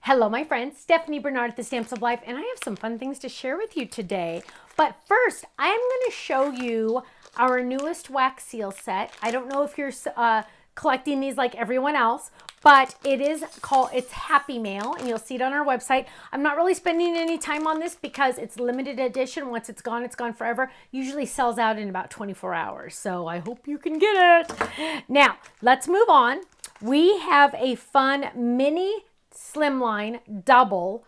Hello, my friends. Stephanie Bernard at the Stamps of Life, and I have some fun things to share with you today. But first, I am going to show you our newest wax seal set. I don't know if you're collecting these like everyone else, but it's Happy Mail, and you'll see it on our website. I'm not really spending any time on this because it's limited edition. Once it's gone forever. Usually sells out in about 24 hours. So I hope you can get it. Now, let's move on. We have a fun mini Slimline double.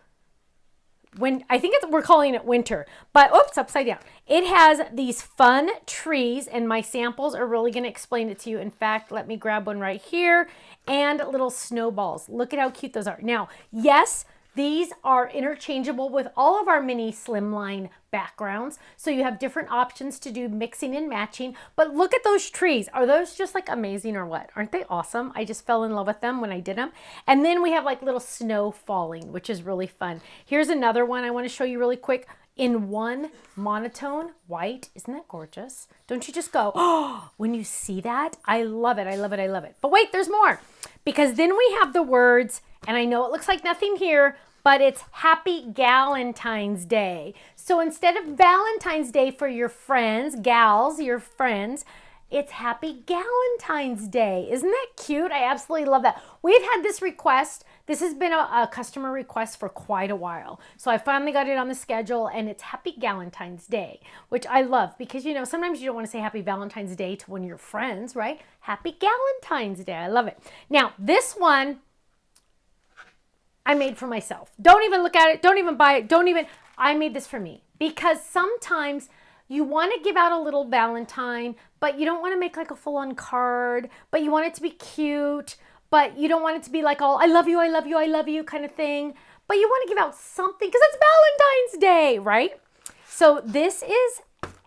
We're calling it winter, but oops, upside down. It has these fun trees, and my samples are really going to explain it to you. In fact, let me grab one right here, and little snowballs. Look at how cute those are. Now, yes, these are interchangeable with all of our mini Slimline backgrounds. So you have different options to do mixing and matching. But look at those trees. Are those just like amazing or what? Aren't they awesome? I just fell in love with them when I did them. And then we have like little snow falling, which is really fun. Here's another one I want to show you really quick. In one monotone white. Isn't that gorgeous? Don't you just go, oh, when you see that? I love it. I love it. I love it. But wait, there's more. Because then we have the words, and I know it looks like nothing here, but it's Happy Galentine's Day. So instead of Valentine's Day for your friends, gals, your friends, it's Happy Galentine's Day. Isn't that cute? I absolutely love that. We've had this request. This has been a customer request for quite a while. So I finally got it on the schedule, and it's Happy Galentine's Day, which I love because, you know, sometimes you don't want to say Happy Valentine's Day to one of your friends, right? Happy Galentine's Day. I love it. Now, this one I made for myself. Don't even look at it. Don't even buy it. I made this for me because sometimes you want to give out a little Valentine, but you don't want to make like a full-on card, but you want it to be cute, but you don't want it to be like all, I love you, I love you, I love you kind of thing. But you want to give out something because it's Valentine's Day, right? So this is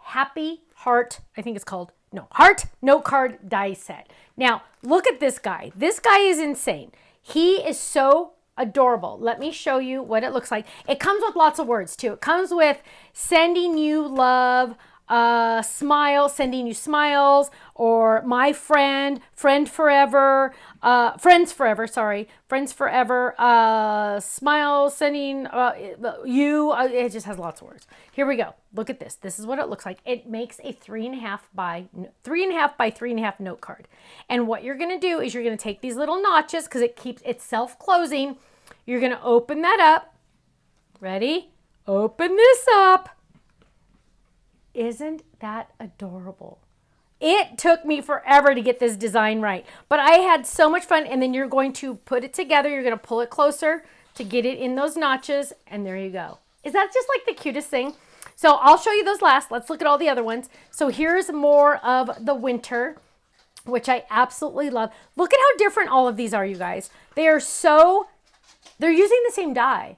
Happy Heart, I think it's called, no, Heart Note Card Die Set. Now, look at this guy. This guy is insane. He is so adorable. Let me show you what it looks like. It comes with lots of words too. It comes with sending you love, smile, sending you smiles, or my friend, friend forever, friends forever, sorry, friends forever, smile, sending you, it just has lots of words. Here we go. Look at this. This is what it looks like. It makes a 3.5 by 3.5 note card. And what you're going to do is you're going to take these little notches because it keeps it self-closing. You're going to open that up. Ready? Open this up. Isn't that adorable? It took me forever to get this design right, but I had so much fun. And then you're going to put it together. You're going to pull it closer to get it in those notches. And there you go. Is that just like the cutest thing? So I'll show you those last. Let's look at all the other ones. So here's more of the winter, which I absolutely love. Look at how different all of these are, you guys. They're using the same die,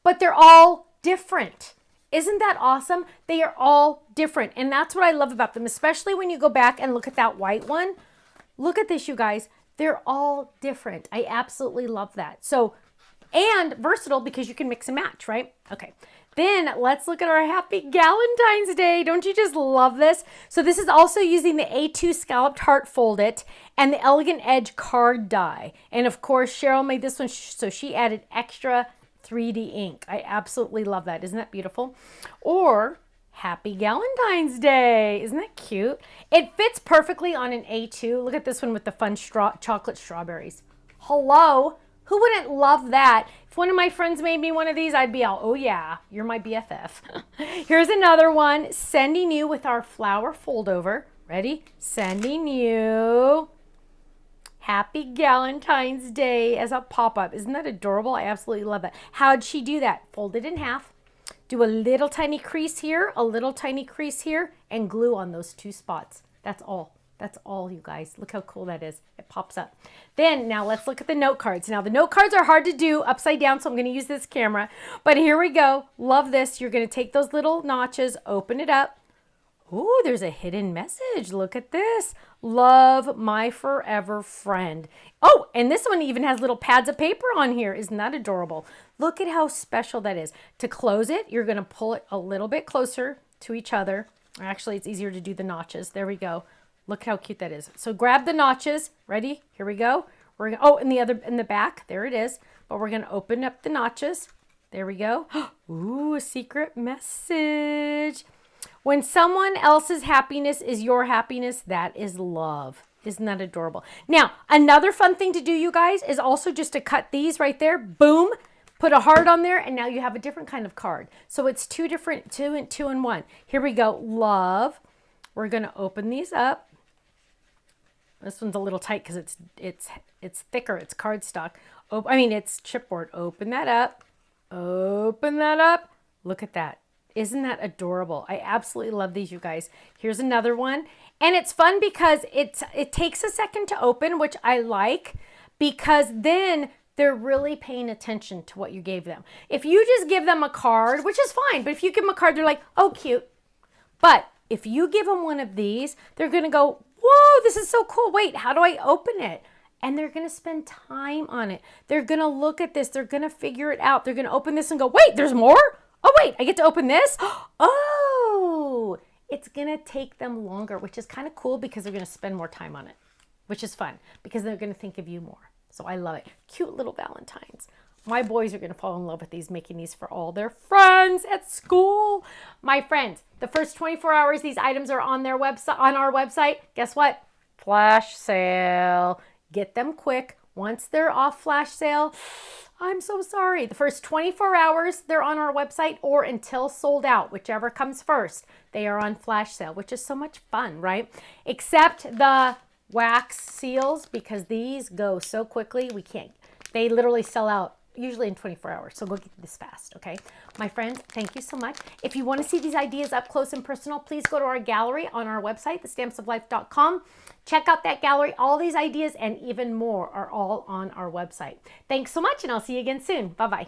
but they're all different. Isn't that awesome? They are all different. And that's what I love about them, especially when you go back and look at that white one. Look at this, you guys. They're all different. I absolutely love that. So, and versatile because you can mix and match, right? Okay. Then let's look at our Happy Galentine's Day. Don't you just love this? So this is also using the A2 Scalloped Heart Fold It and the Elegant Edge card die. And of course, Cheryl made this one, so she added extra 3D ink. I absolutely love that. Isn't that beautiful? Or Happy Galentine's Day. Isn't that cute? It fits perfectly on an A2. Look at this one with the fun chocolate strawberries. Hello? Who wouldn't love that? If one of my friends made me one of these, I'd be all, oh yeah, you're my BFF. Here's another one, sending you with our flower fold over. Ready? Sending you Happy Galentine's Day as a pop-up. Isn't that adorable? I absolutely love that. How'd she do that? Fold it in half, do a little tiny crease here, a little tiny crease here, and glue on those two spots. That's all. That's all, you guys. Look how cool that is. It pops up. Then, now let's look at the note cards. Now, the note cards are hard to do upside down, so I'm going to use this camera. But here we go. Love this. You're going to take those little notches, open it up. Ooh, there's a hidden message. Look at this. Love, my forever friend. Oh, and this one even has little pads of paper on here. Isn't that adorable? Look at how special that is. To close it, you're going to pull it a little bit closer to each other. Actually, it's easier to do the notches. There we go. Look how cute that is. So grab the notches. Ready? Here we go. Oh, in the back, there it is. but we're going to open up the notches. There we go. Ooh, a secret message. When someone else's happiness is your happiness, that is love. Isn't that adorable? Now, another fun thing to do, you guys, is also just to cut these right there. Boom. Put a heart on there, and now you have a different kind of card. So it's two in one. Here we go. Love. We're going to open these up. This one's a little tight because it's thicker. It's cardstock. It's chipboard. Open that up. Open that up. Look at that. Isn't that adorable? I absolutely love these, you guys. Here's another one. And it's fun because it takes a second to open, which I like, because then they're really paying attention to what you gave them. If you just give them a card, which is fine, but if you give them a card, they're like, oh, cute. But if you give them one of these, they're going to go, whoa, this is so cool. Wait, how do I open it? And they're going to spend time on it. They're going to look at this. They're going to figure it out. They're going to open this and go, wait, there's more? Oh, wait, I get to open this? Oh, it's going to take them longer, which is kind of cool because they're going to spend more time on it, which is fun because they're going to think of you more. So I love it. Cute little Galentines. My boys are going to fall in love with these, making these for all their friends at school. My friends, the first 24 hours these items are on their website, on our website, guess what? Flash sale. Get them quick. Once they're off flash sale, I'm so sorry. The first 24 hours they're on our website or until sold out, whichever comes first, they are on flash sale, which is so much fun, right? Except the wax seals, because these go so quickly. They literally sell out usually in 24 hours. So go get this fast, okay? My friends, thank you so much. If you want to see these ideas up close and personal, please go to our gallery on our website, thestampsoflife.com. Check out that gallery. All these ideas and even more are all on our website. Thanks so much, and I'll see you again soon. Bye-bye.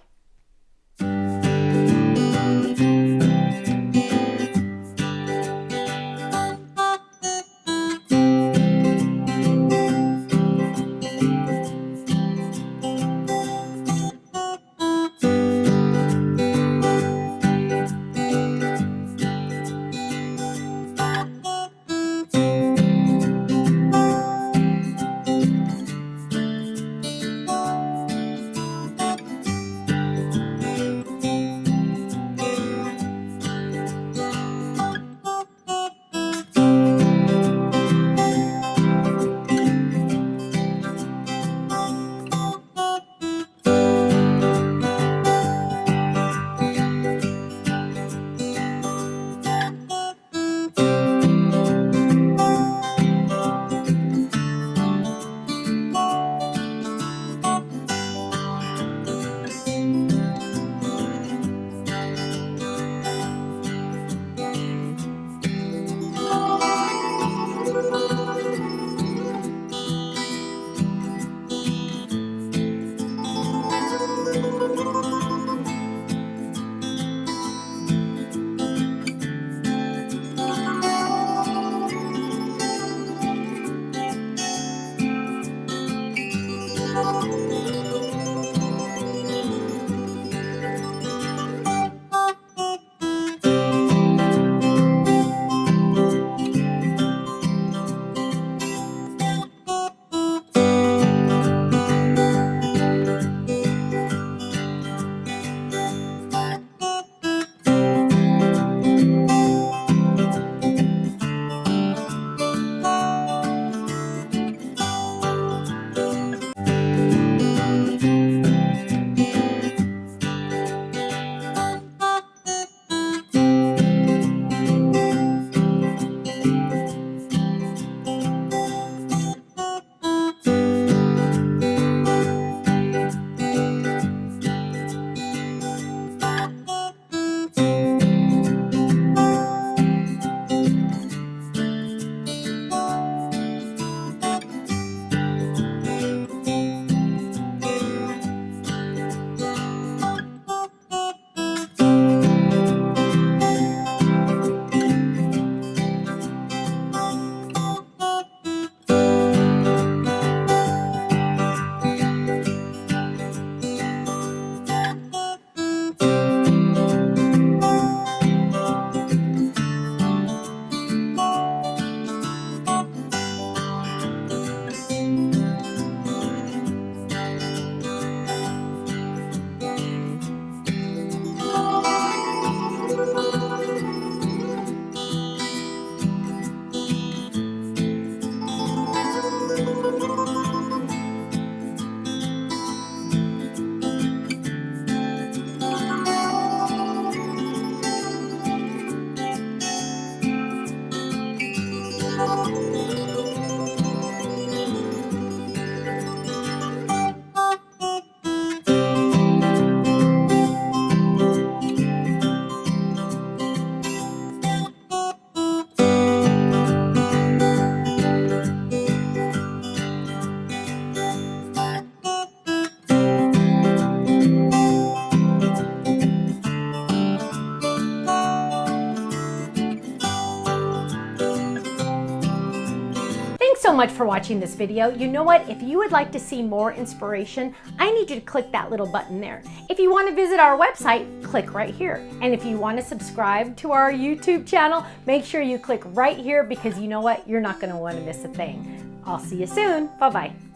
much for watching this video. You know what? If you would like to see more inspiration, I need you to click that little button there. If you want to visit our website, click right here. And if you want to subscribe to our YouTube channel, make sure you click right here because you know what? You're not going to want to miss a thing. I'll see you soon. Bye-bye.